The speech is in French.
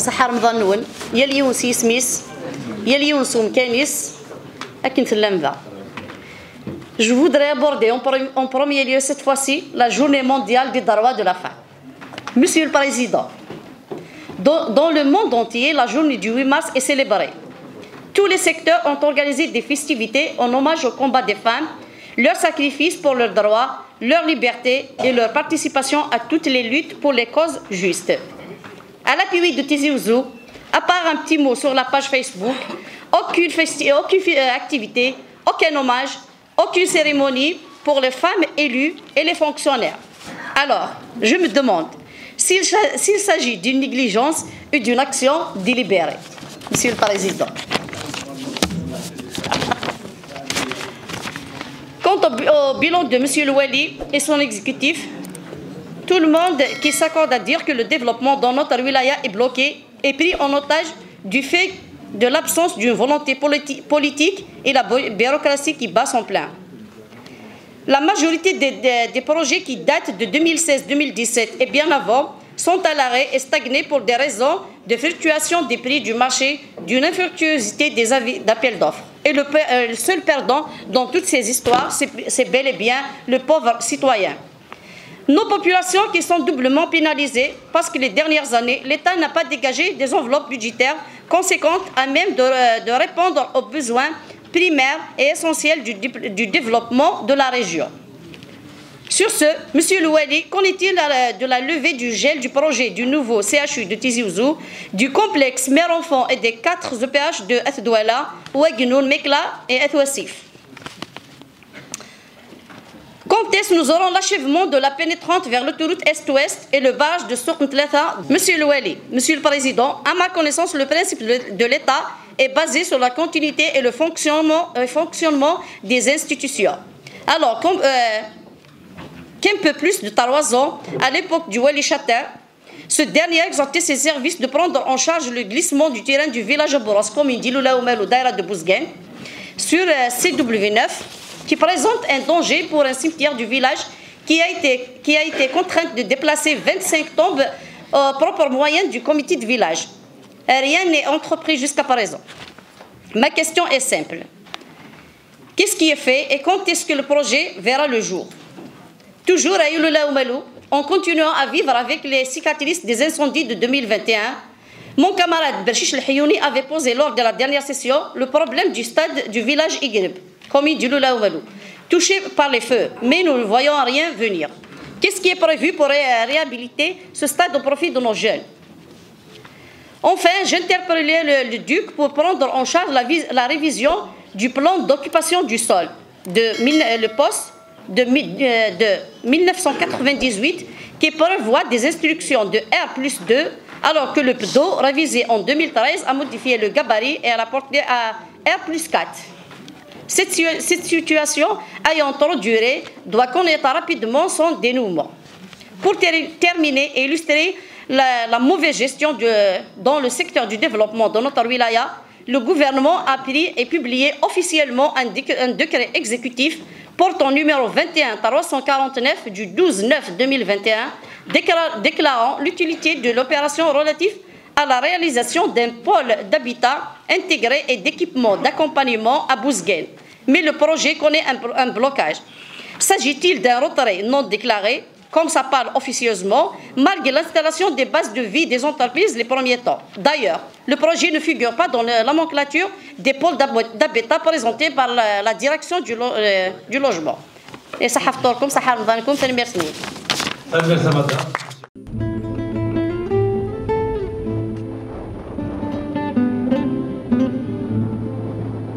صحة رمضان نون يلي يونسي سميس يلي يونسوم كانيس أكن تلمذا. Je voudrais aborder en premier lieu cette fois-ci la journée mondiale des droits de la femme. Monsieur le Président, dans le monde entier, la journée du 8 mars est célébrée. Tous les secteurs ont organisé des festivités en hommage au combat des femmes, leur sacrifice pour leurs droits, leur liberté et leur participation à toutes les luttes pour les causes justes. À l'appui de Tizi Ouzou, à part un petit mot sur la page Facebook, aucune activité, aucun hommage, aucune cérémonie pour les femmes élues et les fonctionnaires. Alors, je me demande s'il s'agit d'une négligence ou d'une action délibérée. Monsieur le Président. Quant au bilan de M. Louali et son exécutif, tout le monde qui s'accorde à dire que le développement dans notre wilaya est bloqué est pris en otage du fait de l'absence d'une volonté politique et la bureaucratie qui bat son plein. La majorité des projets qui datent de 2016-2017 et bien avant sont à l'arrêt et stagnés pour des raisons de fluctuation des prix du marché, d'une infructuosité des avis d'appel d'offres. Et le seul perdant dans toutes ces histoires, c'est bel et bien le pauvre citoyen. Nos populations qui sont doublement pénalisées parce que les dernières années, l'État n'a pas dégagé des enveloppes budgétaires conséquentes à même de répondre aux besoins primaires et essentiels du développement de la région. Sur ce, M. Louali, qu'en est-il de la levée du gel du projet du nouveau CHU de Tizi Ouzou, du complexe mère-enfant et des 4 EPH de Athedouala, Ouagnoun, Mekla et Athouassif? Quand est-ce que nous aurons l'achèvement de la pénétrante vers l'autoroute Est-Ouest et le barrage de Souk Mtletha? Monsieur Louali, Monsieur le Président, à ma connaissance, le principe de l'État est basé sur la continuité et le fonctionnement des institutions. Alors, qu'un peu plus de 3 ans, à l'époque du Wali Chata, ce dernier a exhorté ses services de prendre en charge le glissement du terrain du village Boros, commune d'Iloula Oumel ou Daïra de Bouzguen, sur CW9, qui présente un danger pour un cimetière du village qui a été contrainte de déplacer 25 tombes aux propres moyens du comité de village. Rien n'est entrepris jusqu'à présent. Ma question est simple. Qu'est-ce qui est fait et quand est-ce que le projet verra le jour? Toujours à Iloula Oumelou, en continuant à vivre avec les cicatrices des incendies de 2021, mon camarade Berchiche El-Hiouni avait posé lors de la dernière session le problème du stade du village Igrib, commune d'Iloula Oumelou, touché par les feux, mais nous ne voyons rien venir. Qu'est-ce qui est prévu pour réhabiliter ce stade au profit de nos jeunes? Enfin, j'interpellais le Duc pour prendre en charge la révision du plan d'occupation du sol, le poste de 1998, qui prévoit des instructions de R+2, alors que le PDO, révisé en 2013, a modifié le gabarit et a rapporté à R+4. Cette situation ayant trop duré doit connaître rapidement son dénouement. Pour terminer et illustrer la mauvaise gestion dans le secteur du développement de notre wilaya, le gouvernement a pris et publié officiellement un décret exécutif portant numéro 21-349 du 12/9/2021, déclarant l'utilité de l'opération relative à la réalisation d'un pôle d'habitat intégré et d'équipement d'accompagnement à Bouzguen. Mais le projet connaît un blocage. S'agit-il d'un retrait non déclaré, comme ça parle officieusement, malgré l'installation des bases de vie des entreprises les premiers temps? D'ailleurs, le projet ne figure pas dans la nomenclature des pôles d'habitat présentés par la direction du logement. Et ça, merci.